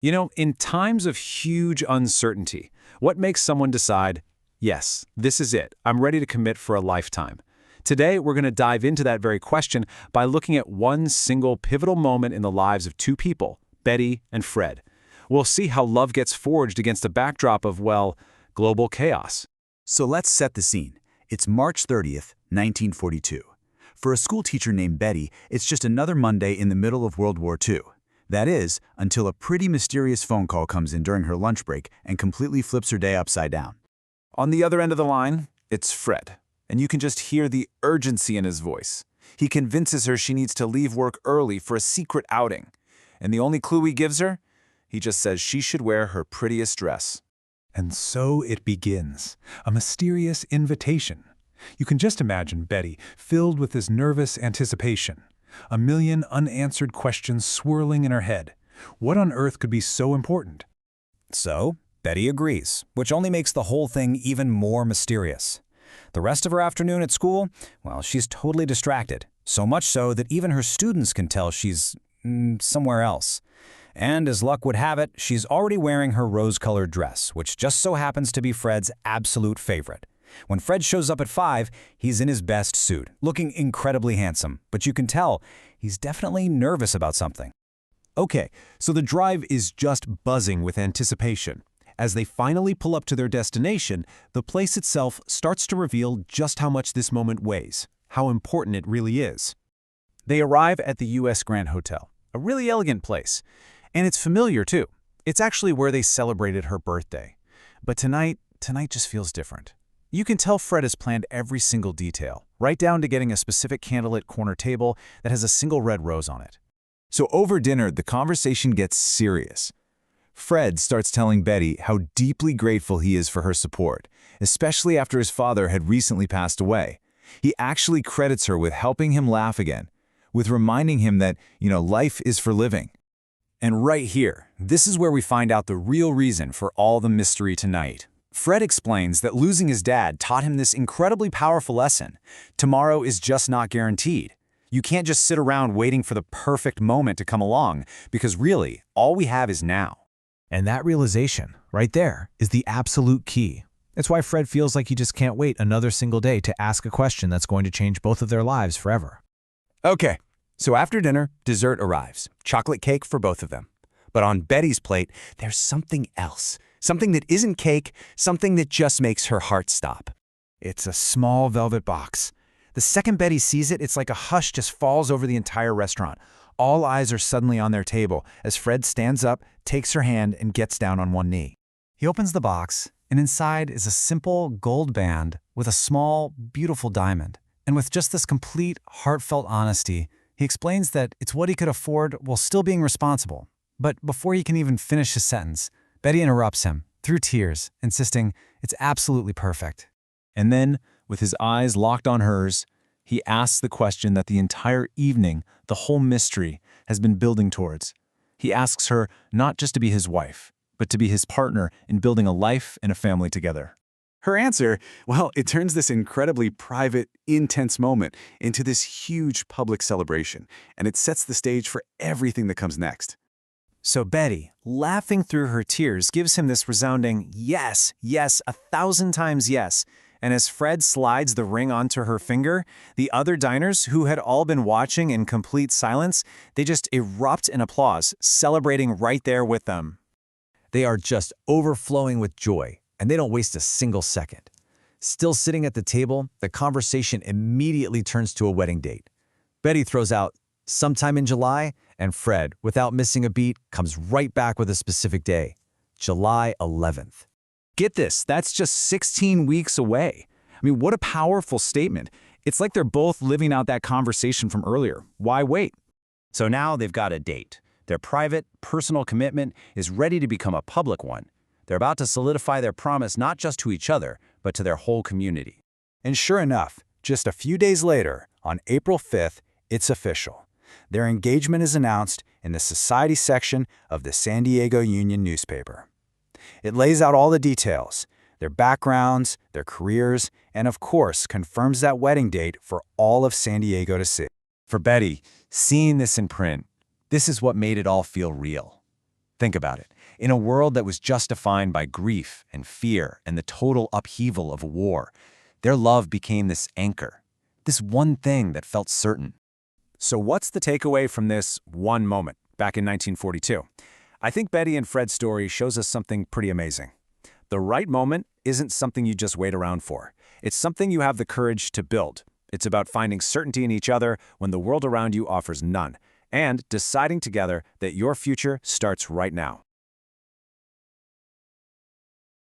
You know, in times of huge uncertainty, what makes someone decide, yes, this is it, I'm ready to commit for a lifetime? Today, we're going to dive into that very question by looking at one single pivotal moment in the lives of two people, Betty and Fred. We'll see how love gets forged against a backdrop of, well, global chaos. So let's set the scene. It's March 30th, 1942. For a school teacher named Betty, it's just another Monday in the middle of World War II. That is, until a pretty mysterious phone call comes in during her lunch break and completely flips her day upside down. On the other end of the line, it's Fred, and you can just hear the urgency in his voice. He convinces her she needs to leave work early for a secret outing, and the only clue he gives her? He just says she should wear her prettiest dress. And so it begins, a mysterious invitation. You can just imagine Betty filled with this nervous anticipation. A million unanswered questions swirling in her head. What on earth could be so important? So, Betty agrees, which only makes the whole thing even more mysterious. The rest of her afternoon at school, well, she's totally distracted. So much so that even her students can tell she's somewhere else. And as luck would have it, she's already wearing her rose-colored dress, which just so happens to be Fred's absolute favorite. When Fred shows up at 5, he's in his best suit, looking incredibly handsome, but you can tell he's definitely nervous about something. Okay, so the drive is just buzzing with anticipation. As they finally pull up to their destination, the place itself starts to reveal just how much this moment weighs, how important it really is. They arrive at the U.S. Grand Hotel, a really elegant place. And it's familiar, too. It's actually where they celebrated her birthday. But tonight just feels different. You can tell Fred has planned every single detail, right down to getting a specific candlelit corner table that has a single red rose on it. So over dinner, the conversation gets serious. Fred starts telling Betty how deeply grateful he is for her support, especially after his father had recently passed away. He actually credits her with helping him laugh again, with reminding him that, life is for living. And right here, this is where we find out the real reason for all the mystery tonight. Fred explains that losing his dad taught him this incredibly powerful lesson. Tomorrow is just not guaranteed. You can't just sit around waiting for the perfect moment to come along, because really, all we have is now. And that realization, right there, is the absolute key. It's why Fred feels like he just can't wait another single day to ask a question that's going to change both of their lives forever. Okay, so after dinner, dessert arrives. Chocolate cake for both of them. But on Betty's plate, there's something else. Something that isn't cake, something that just makes her heart stop. It's a small velvet box. The second Betty sees it, it's like a hush just falls over the entire restaurant. All eyes are suddenly on their table as Fred stands up, takes her hand, and gets down on one knee. He opens the box, and inside is a simple gold band with a small, beautiful diamond. And with just this complete, heartfelt honesty, he explains that it's what he could afford while still being responsible. But before he can even finish his sentence, Betty interrupts him, through tears, insisting it's absolutely perfect. And then, with his eyes locked on hers, he asks the question that the entire evening, the whole mystery, has been building towards. He asks her not just to be his wife, but to be his partner in building a life and a family together. Her answer, well, it turns this incredibly private, intense moment into this huge public celebration, and it sets the stage for everything that comes next. So Betty, laughing through her tears, gives him this resounding yes, yes, 1,000 times yes. And as Fred slides the ring onto her finger, the other diners, who had all been watching in complete silence, they just erupt in applause, celebrating right there with them. They are just overflowing with joy, and they don't waste a single second. Still sitting at the table, the conversation immediately turns to a wedding date. Betty throws out, sometime in July, and Fred, without missing a beat, comes right back with a specific day, July 11th. Get this, that's just 16 weeks away. I mean, what a powerful statement. It's like they're both living out that conversation from earlier. Why wait? So now they've got a date. Their private, personal commitment is ready to become a public one. They're about to solidify their promise not just to each other, but to their whole community. And sure enough, just a few days later, on April 5th, it's official. Their engagement is announced in the Society section of the San Diego Union newspaper. It lays out all the details, their backgrounds, their careers, and of course confirms that wedding date for all of San Diego to see. For Betty, seeing this in print, this is what made it all feel real. Think about it. In a world that was just defined by grief and fear and the total upheaval of war, their love became this anchor, this one thing that felt certain. So what's the takeaway from this one moment back in 1942? I think Betty and Fred's story shows us something pretty amazing. The right moment isn't something you just wait around for. It's something you have the courage to build. It's about finding certainty in each other when the world around you offers none, and deciding together that your future starts right now.